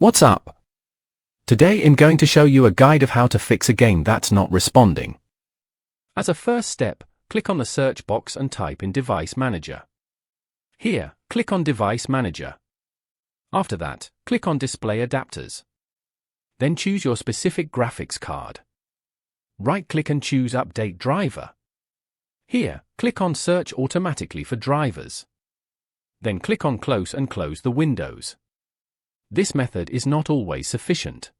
What's up? Today I'm going to show you a guide of how to fix a game that's not responding. As a first step, click on the search box and type in Device Manager. Here, click on Device Manager. After that, click on Display Adapters. Then choose your specific graphics card. Right-click and choose Update Driver. Here, click on Search automatically for drivers. Then click on Close and close the windows. This method is not always sufficient.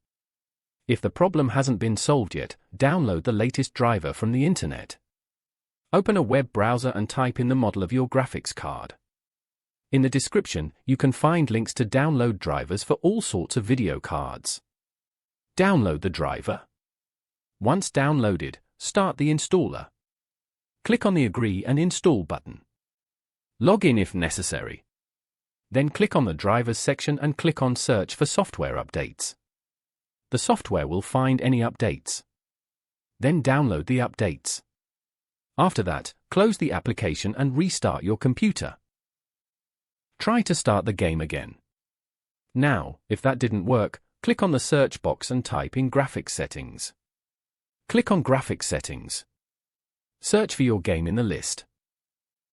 If the problem hasn't been solved yet, download the latest driver from the internet. Open a web browser and type in the model of your graphics card. In the description, you can find links to download drivers for all sorts of video cards. Download the driver. Once downloaded, start the installer. Click on the Agree and Install button. Log in if necessary. Then click on the Drivers section and click on Search for software updates. The software will find any updates. Then download the updates. After that, close the application and restart your computer. Try to start the game again. Now, if that didn't work, click on the search box and type in Graphics Settings. Click on Graphics Settings. Search for your game in the list.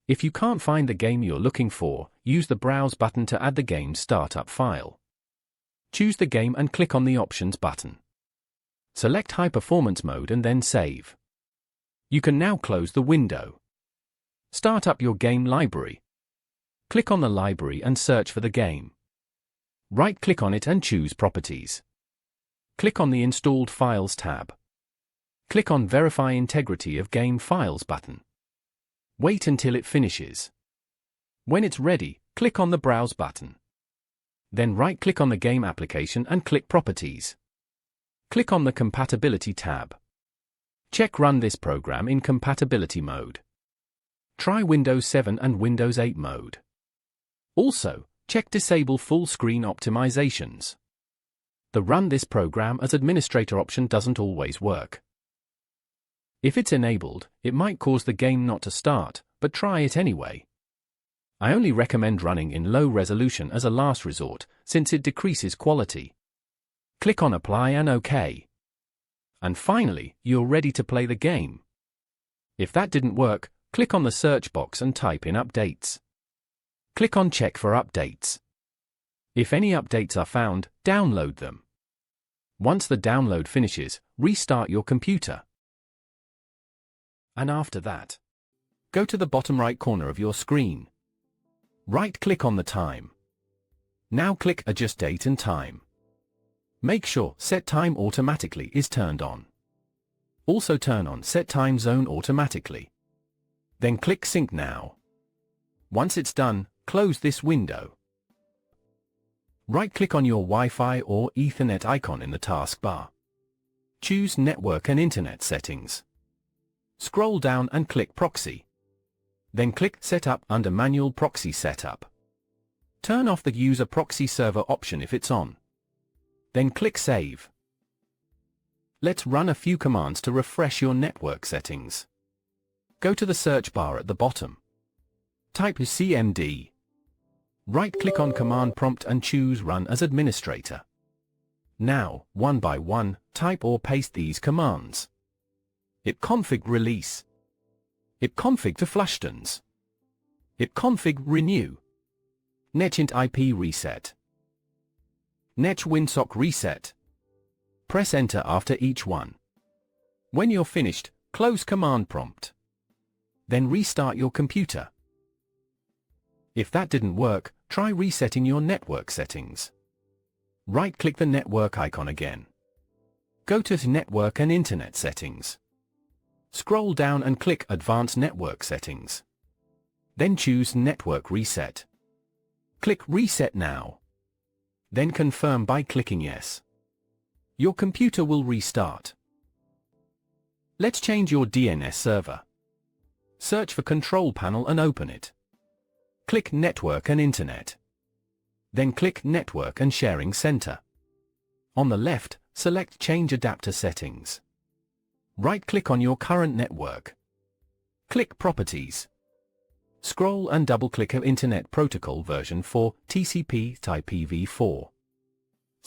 If you can't find the game you're looking for, use the Browse button to add the game's startup file. Choose the game and click on the Options button. Select High Performance Mode and then Save. You can now close the window. Start up your game library. Click on the library and search for the game. Right-click on it and choose Properties. Click on the Installed Files tab. Click on Verify Integrity of Game Files button. Wait until it finishes. When it's ready, click on the Browse button. Then right-click on the game application and click Properties. Click on the Compatibility tab. Check Run this program in compatibility mode. Try Windows 7 and Windows 8 mode. Also, check Disable Full Screen Optimizations. The Run this program as administrator option doesn't always work. If it's enabled, it might cause the game not to start, but try it anyway. I only recommend running in low resolution as a last resort, since it decreases quality. Click on Apply and OK. And finally, you're ready to play the game. If that didn't work, click on the search box and type in Updates. Click on Check for updates. If any updates are found, download them. Once the download finishes, restart your computer. And after that, go to the bottom right corner of your screen. Right-click on the time. Now click Adjust Date and Time. Make sure Set Time Automatically is turned on. Also turn on Set Time Zone Automatically. Then click Sync Now. Once it's done, close this window. Right-click on your Wi-Fi or Ethernet icon in the taskbar. Choose Network and Internet Settings. Scroll down and click Proxy. Then click Setup under Manual Proxy Setup. Turn off the User Proxy Server option if it's on. Then click Save. Let's run a few commands to refresh your network settings. Go to the search bar at the bottom. Type CMD. Right-click on Command Prompt and choose Run as Administrator. Now, one by one, type or paste these commands. ipconfig release, ipconfig to flushdowns, ipconfig renew, netint IP reset, netch winsock reset. Press Enter after each one. When you're finished, close Command Prompt. Then restart your computer. If that didn't work, try resetting your network settings. Right-click the network icon again. Go to Network and Internet Settings. Scroll down and click Advanced Network Settings. Then choose Network Reset. Click Reset Now. Then confirm by clicking Yes. Your computer will restart. Let's change your DNS server. Search for Control Panel and open it. Click Network and Internet. Then click Network and Sharing Center. On the left, select Change Adapter Settings. Right-click on your current network. Click Properties. Scroll and double-click Internet Protocol version 4, TCP/IP v4.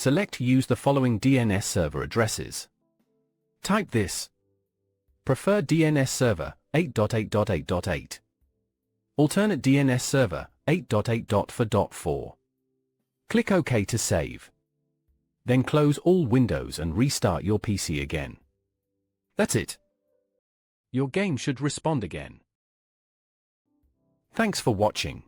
Select Use the following DNS server addresses. Type this. Preferred DNS server 8.8.8.8. Alternate DNS server 8.8.4.4. Click OK to save. Then close all windows and restart your PC again. That's it. Your game should respond again. Thanks for watching.